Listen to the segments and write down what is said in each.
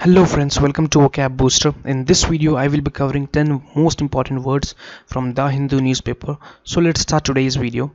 Hello friends, welcome to Vocab Booster. In this video, I will be covering 10 most important words from the Hindu newspaper. So let's start today's video.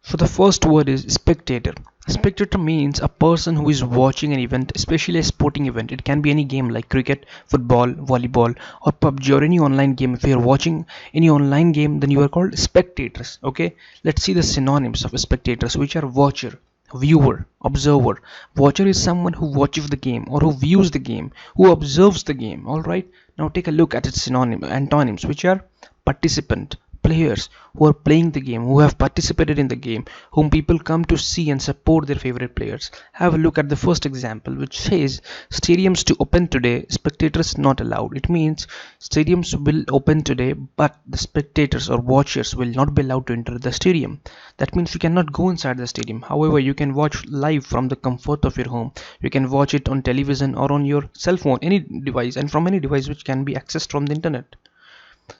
So the first word is spectator. Spectator means a person who is watching an event, especially a sporting event. It can be any game like cricket, football, volleyball, or PUBG, or any online game. If you are watching any online game, then you are called spectators. Okay, let's see the synonyms of spectators, which are watcher, viewer, observer. Watcher is someone who watches the game or who views the game, who observes the game. Alright, now take a look at its antonyms, which are participant, players who are playing the game, who have participated in the game, whom people come to see and support their favorite players. Have a look at the first example, which says stadiums to open today, spectators not allowed. It means stadiums will open today, but the spectators or watchers will not be allowed to enter the stadium. That means you cannot go inside the stadium. However, you can watch live from the comfort of your home. You can watch it on television or on your cell phone, any device, and from any device which can be accessed from the internet.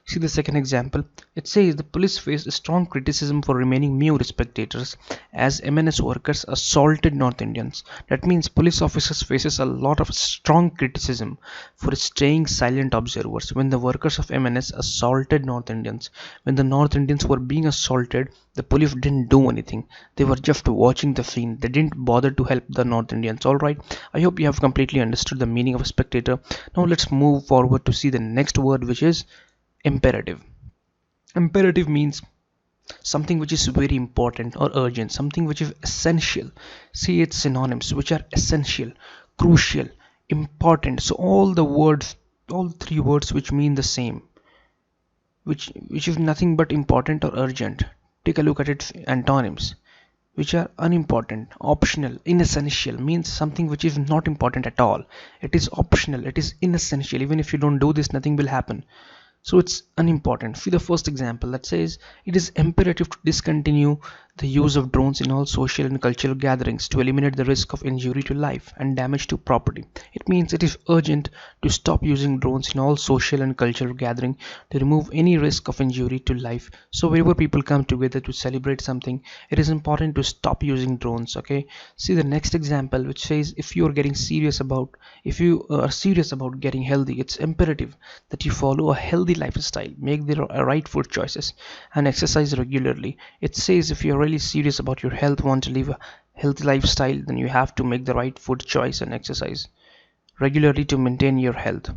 See the second example. It says the police faced strong criticism for remaining mute spectators as MNS workers assaulted North Indians. That means police officers faces a lot of strong criticism for staying silent observers when the workers of MNS assaulted North Indians. When the North Indians were being assaulted, the police didn't do anything. They were just watching the scene. They didn't bother to help the North Indians. Alright, I hope you have completely understood the meaning of a spectator. Now let's move forward to see the next word, which is imperative. Imperative means something which is very important or urgent, something which is essential. See its synonyms, which are essential, crucial, important. So all three words which mean the same, which is nothing but important or urgent. Take a look at its antonyms, which are unimportant, optional, inessential. Means something which is not important at all. It is optional, it is inessential. Even if you don't do this, nothing will happen. So it's unimportant. See the first example that says it is imperative to discontinue the use of drones in all social and cultural gatherings to eliminate the risk of injury to life and damage to property. It means it is urgent to stop using drones in all social and cultural gatherings to remove any risk of injury to life. So wherever people come together to celebrate something, it is important to stop using drones. Okay, see the next example, which says if you are serious about getting healthy, it's imperative that you follow a healthy lifestyle, make the right food choices, and exercise regularly. It says if you're really serious about your health, want to live a healthy lifestyle, then you have to make the right food choice and exercise regularly to maintain your health.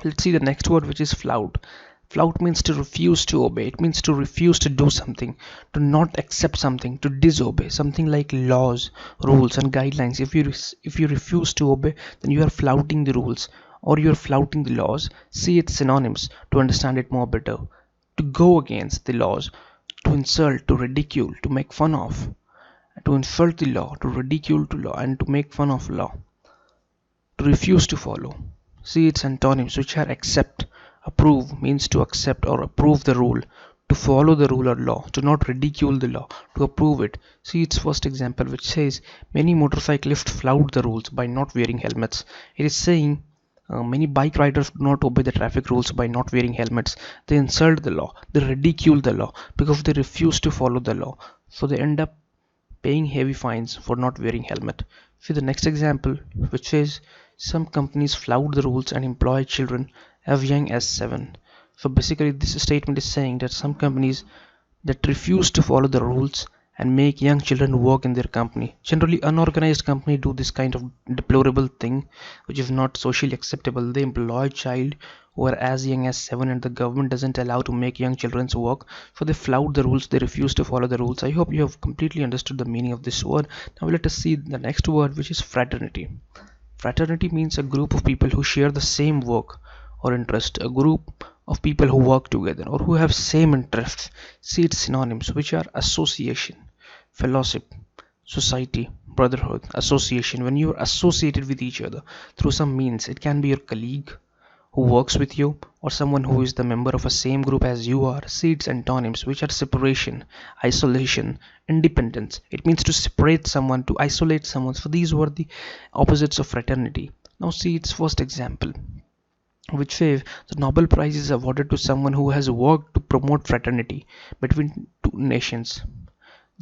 Let's see the next word, which is flout. Flout means to refuse to obey. It means to refuse to do something, to not accept something, to disobey something like laws, rules, and guidelines. If you refuse to obey, then you are flouting the rules or you are flouting the laws. See its synonyms to understand it more better. To go against the laws, to insult, to ridicule, to make fun of, to insult the law, to ridicule to law, and to make fun of law. To refuse to follow. See its antonyms, which are accept. Approve means to accept or approve the rule, to follow the rule or law, to not ridicule the law, to approve it. See its first example, which says many motorcyclists flout the rules by not wearing helmets. It is saying many bike riders do not obey the traffic rules by not wearing helmets. They insult the law, they ridicule the law because they refuse to follow the law. So they end up paying heavy fines for not wearing helmet. See the next example, which says some companies flout the rules and employ children as young as 7. So basically this statement is saying that some companies that refuse to follow the rules and make young children work in their company. Generally unorganized company do this kind of deplorable thing which is not socially acceptable. They employ child who are as young as 7 and the government doesn't allow to make young children's work, so they flout the rules, they refuse to follow the rules. I hope you have completely understood the meaning of this word. Now let us see the next word, which is fraternity. Fraternity means a group of people who share the same work or interest, a group of people who work together or who have same interests. See its synonyms, which are association, fellowship, society, brotherhood. Association, when you are associated with each other through some means. It can be your colleague who works with you or someone who is the member of a same group as you are. See its antonyms, which are separation, isolation, independence. It means to separate someone, to isolate someone. So these were the opposites of fraternity. Now see its first example, which says the Nobel Prize is awarded to someone who has worked to promote fraternity between two nations.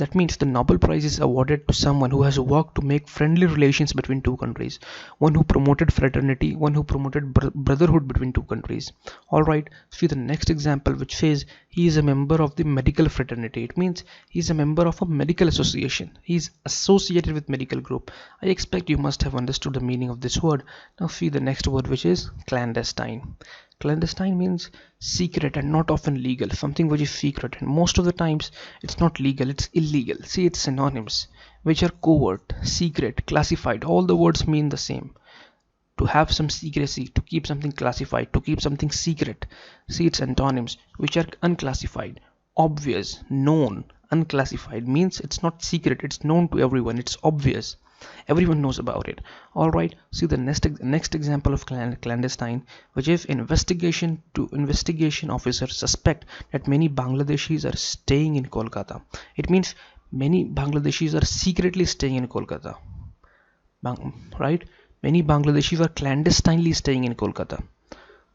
That means the Nobel Prize is awarded to someone who has worked to make friendly relations between two countries, one who promoted fraternity, one who promoted brotherhood between two countries. Alright, see the next example, which says he is a member of the medical fraternity. It means he is a member of a medical association. He is associated with medical group. I expect you must have understood the meaning of this word. Now see the next word, which is clandestine. Clandestine means secret and not often legal, something which is secret, and most of the times it's not legal, it's illegal. See its synonyms, which are covert, secret, classified. All the words mean the same. To have some secrecy, to keep something classified, to keep something secret. See its antonyms, which are unclassified, obvious, known. Unclassified means it's not secret, it's known to everyone, it's obvious. Everyone knows about it. Alright, see the next example of clandestine, which is investigation officers suspect that many Bangladeshis are staying in Kolkata. It means many Bangladeshis are secretly staying in Kolkata. Right? Many Bangladeshis are clandestinely staying in Kolkata.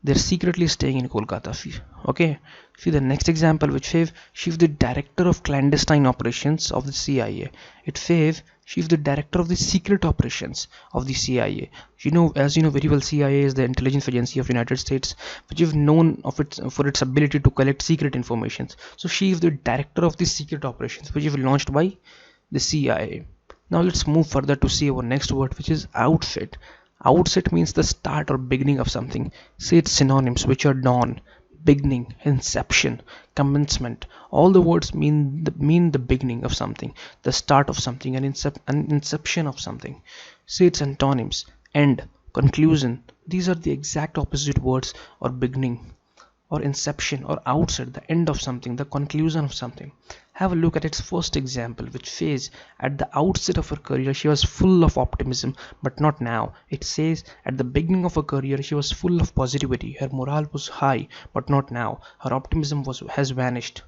They're secretly staying in Kolkata. Okay, see the next example, which says she is the director of clandestine operations of the CIA. It says she is the director of the secret operations of the CIA. As you know very well, CIA is the intelligence agency of United States, which is known for its ability to collect secret information. So she is the director of the secret operations, which is launched by the CIA. Now let's move further to see our next word, which is outset. Outset means the start or beginning of something. See its synonyms, which are dawn, beginning, inception, commencement. All the words mean the beginning of something, the start of something, and inception of something. See its antonyms, end, conclusion. These are the exact opposite words, or beginning, or inception, or outset, the end of something, the conclusion of something. Have a look at its first example, which says at the outset of her career she was full of optimism, but not now. It says at the beginning of her career she was full of positivity. Her morale was high, but not now. Her optimism has vanished.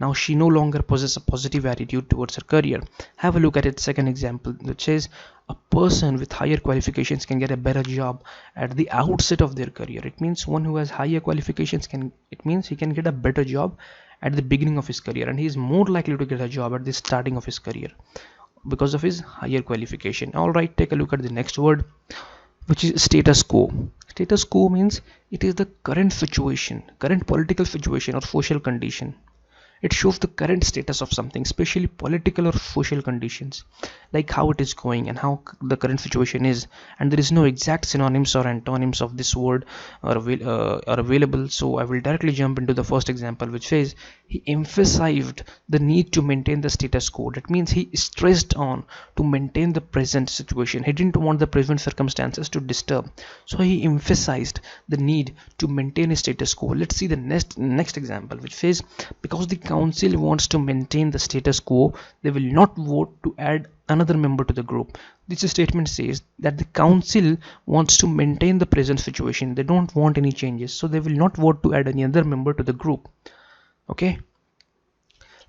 Now she no longer possesses a positive attitude towards her career. Have a look at its second example, which says a person with higher qualifications can get a better job at the outset of their career. It means one who has higher qualifications he can get a better job at the beginning of his career, and he is more likely to get a job at the starting of his career because of his higher qualification. Alright, take a look at the next word, which is status quo. Status quo means it is the current situation, current political situation or social condition. It shows the current status of something, especially political or social conditions, like how it is going and how the current situation is. And there is no exact synonyms or antonyms of this word are available, so I will directly jump into the first example, which says he emphasized the need to maintain the status quo. That means he stressed on to maintain the present situation. He didn't want the present circumstances to disturb, so he emphasized the need to maintain a status quo. Let's see the next example, which says because the council wants to maintain the status quo, they will not vote to add another member to the group. This statement says that the council wants to maintain the present situation. They don't want any changes, so they will not vote to add any other member to the group. Okay,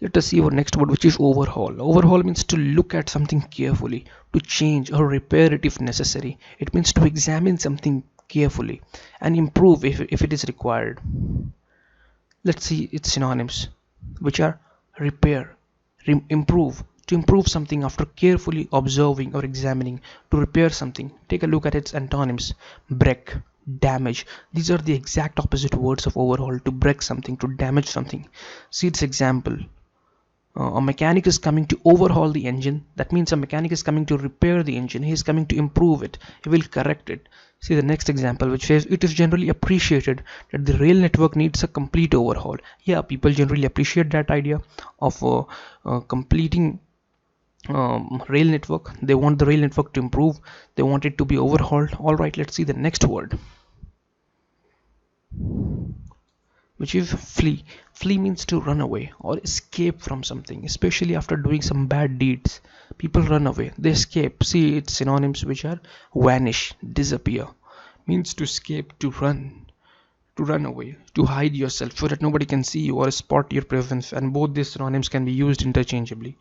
let us see our next word, which is overhaul. Overhaul means to look at something carefully, to change or repair it if necessary. It means to examine something carefully and improve if it is required. Let's see its synonyms, which are repair, improve, to improve something after carefully observing or examining, to repair something. Take a look at its antonyms, break, damage. These are the exact opposite words of overhaul, to break something, to damage something. See its example. A mechanic is coming to overhaul the engine. That means a mechanic is coming to repair the engine. He is coming to improve it. He will correct it. See the next example, which says it is generally appreciated that the rail network needs a complete overhaul. Yeah, people generally appreciate that idea of completing rail network. They want the rail network to improve. They want it to be overhauled. Alright, let's see the next word, which is flee. Flee means to run away or escape from something, especially after doing some bad deeds. People run away, they escape. See its synonyms, which are vanish, disappear. Means to escape, to run away, to hide yourself so that nobody can see you or spot your presence, and both these synonyms can be used interchangeably.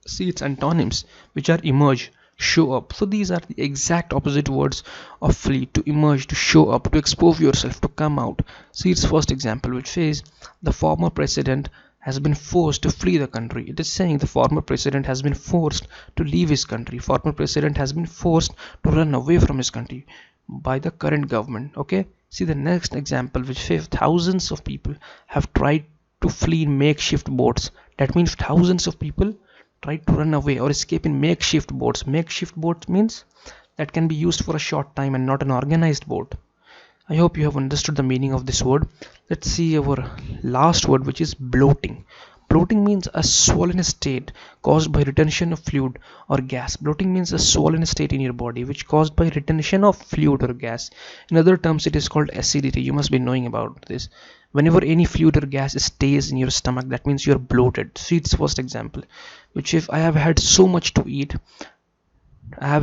See its antonyms, which are emerge, show up. So these are the exact opposite words of flee, to emerge, to show up, to expose yourself, to come out. See its first example, which says the former president has been forced to flee the country. It is saying the former president has been forced to leave his country. Former president has been forced to run away from his country by the current government. Okay, see the next example, which says thousands of people have tried to flee in makeshift boats. That means thousands of people tried to run away or escape in makeshift boats. Makeshift boats means that can be used for a short time and not an organized boat. I hope you have understood the meaning of this word. Let's see our last word, which is bloating. Bloating means a swollen state caused by retention of fluid or gas. Bloating means a swollen state in your body which caused by retention of fluid or gas. In other terms, it is called acidity. You must be knowing about this. Whenever any fluid or gas stays in your stomach, that means you are bloated. See its first example, which if I have had so much to eat, I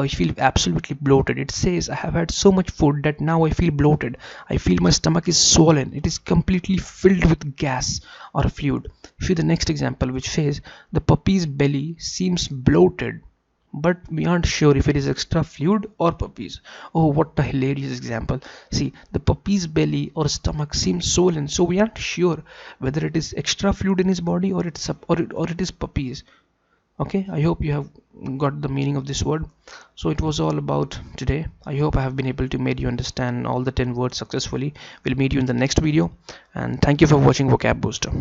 feel absolutely bloated. It says I have had so much food that now I feel bloated. I feel my stomach is swollen. It is completely filled with gas or fluid. See the next example, which says the puppy's belly seems bloated, but we aren't sure if it is extra fluid or puppies. Oh, what a hilarious example. See, the puppy's belly or stomach seems swollen, so we aren't sure whether it is extra fluid in his body or it is puppies. Okay, I hope you have got the meaning of this word. So it was all about today. I hope I have been able to make you understand all the 10 words successfully. We'll meet you in the next video, and thank you for watching Vocab Booster.